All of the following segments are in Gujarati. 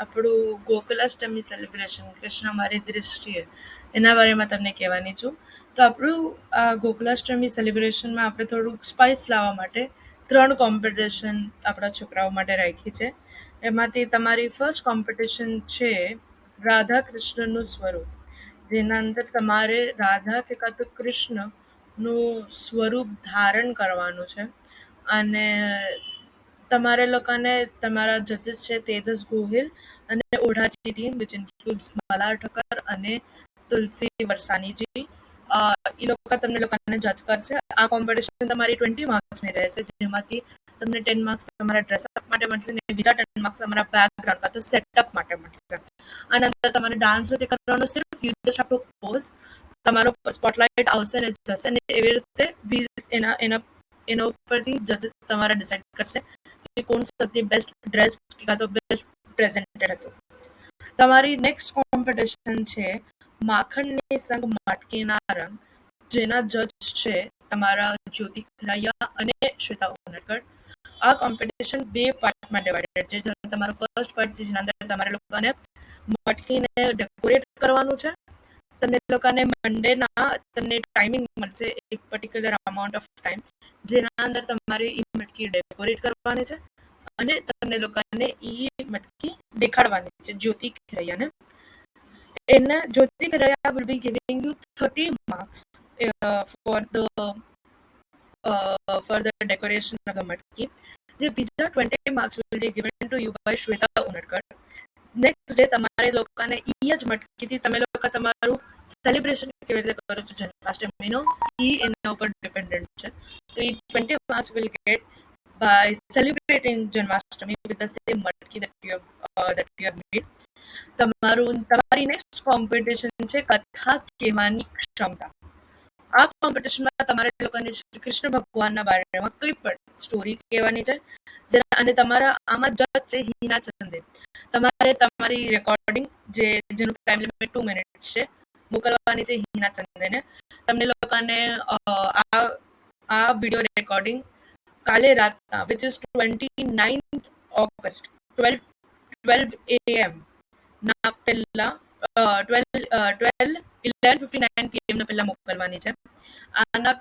આપણું ગોકુલાષ્ટમી સેલિબ્રેશન કૃષ્ણ મારી દૃષ્ટિએ એના બારેમાં તમને કહેવાની છું. તો આપણું આ ગોકુલાષ્ટમી સેલિબ્રેશનમાં આપણે થોડુંક સ્પાઇસ લાવવા માટે 3 કોમ્પિટિશન આપણા છોકરાઓ માટે રાખી છે. એમાંથી તમારી ફર્સ્ટ કોમ્પિટિશન છે રાધા કૃષ્ણનું સ્વરૂપ, જેના અંદર તમારે રાધા કે કાં તો કૃષ્ણનું સ્વરૂપ ધારણ કરવાનું છે. અને તમારે લોકોને તમારા જજીસ છે તેજસ ગોહિલ અને Odhaji team which includes Malar Thakkar અને તુલસી વરસાનીજી. એ લોકો તમને લોકોને જજ કરશે. આ કોમ્પિટિશન તમારી 20 માર્ક્સની રહેશે, જેમાંથી તમને 10 માર્ક્સ તમારા ડ્રેસઅપ માટે મળશે અને બીજા 10 માર્ક્સ તમારા બેકગ્રાઉન્ડ કાં તો સેટઅપ માટે મળશે. આના અંદર તમારે ડાન્સ નથી કરવાનો, સિર્ફ you just have to pose. તમારો સ્પોટલાઇટ આવશે ને જશે ને એવી રીતે બી એના ઉપરથી જજીસ તમારા ડિસાઇડ કરશે કે કોણ સૌથી બેસ્ટ ડ્રેસ કાં તો બેસ્ટ પ્રેઝન્ટેડ હતું. તમારી નેક્સ્ટ કોમ્પિટિશન છે માખણની સંગ માટકીના રંગ, જેના જજ છે તમારા જ્યોતિ ખરાયા અને શ્વેતા ઉનડકર. આ કોમ્પિટિશન 2 પાર્ટમાં ડિવાઇડેડ છે. તમારો ફર્સ્ટ પાર્ટ છે જેના અંદર તમારે લોકોને મટકીને ડેકોરેટ કરવાનું છે. તમને લોકોને મંડેના તમને ટાઈમિંગ મળશે, એક પર્ટિક્યુલર અમાઉન્ટ ઓફ ટાઈમ, જેના અંદર તમારે એ મટકી ડેકોરેટ કરવાની છે અને તમને લોકોને એ મટકી દેખાડવાની છે જ્યોતિ ખરૈયાને. એને જ્યોતિ ખરૈયા will be giving you 30 marks for the decoration of the મટકી. જે બીજા 20 marks will be given to you by Shweta Unadkar. Next day તમારે લોકોને એ જ મટકીથી તમે લોકો તમારું સેલિબ્રેશન કેવી રીતે કરો છો જન્માષ્ટમીનો એ એના ઉપર ડિપેન્ડન્ટ છે. તો એ 20 marks will get by celebrating Janmashtami with the same મટકી that you have made. તમારી નેક્સ્ટ કોમ્પિટિશન છે કથા કહેવાની ક્ષમતા. આ કોમ્પિટિશનમાં તમારે લોકોને શ્રી કૃષ્ણ ભગવાનના બારેમાં કંઈ પણ સ્ટોરી કહેવાની છે. અને તમારા આમાં જજ છે હિના ચંદે. તમારે તમારી રેકોર્ડિંગ જેનું ટાઈમ લિમિટ 2 મિનિટ છે મોકલવાની છે હિના ચંદેને. તમને લોકોને આ વિડીયો રેકોર્ડિંગ કાલે રાતના which is 29th August 12 AM ના પહેલા 11:59 PM ના પહેલા મોકલવાની છે.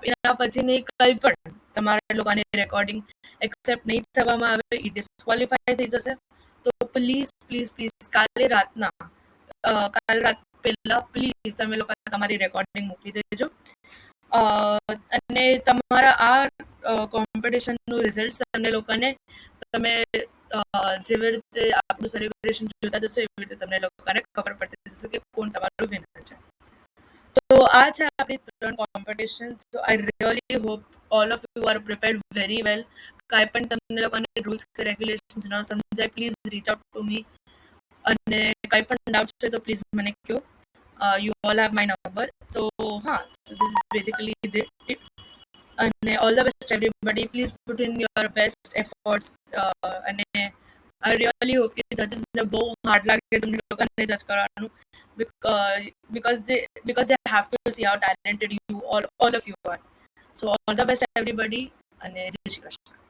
એના પછીની કંઈ પણ તમારા લોકોની રેકોર્ડિંગ એક્સેપ્ટ નહીં થવામાં આવે, એ ડિસ્ક્વોલિફાય થઈ જશે. તો પ્લીઝ કાલે રાત પહેલા પ્લીઝ તમે લોકો તમારી રેકોર્ડિંગ મોકલી દેજો. અને તમારા આ કોમ્પિટિશનનું રિઝલ્ટ તમને લોકોને જેવી રીતે આપણું સેલિબ્રેશન જોતા જશો એવી રીતે તમને લોકોને ખબર પડતી જશે કે કોણ તમારું વિનર છે. તો આ છે આપણી 3 competition. So I really hope all of you are prepared very well. કાંઈ પણ તમને લોકોને રૂલ્સ કે રેગ્યુલેશન્સ ન સમજાય, please rich out to me. અને કંઈ પણ ડાઉટ્સ છે તો પ્લીઝ મને કહો. You all have my number. So this is basically it. And all the best everybody. Please put in your best efforts. And I really hope કે જજીસને બહુ હાર્ડ લાગે તમને લોકોને જજ કરવાનું, because they have to see how talented all of you are. So all the best everybody. અને જય શ્રી કૃષ્ણ.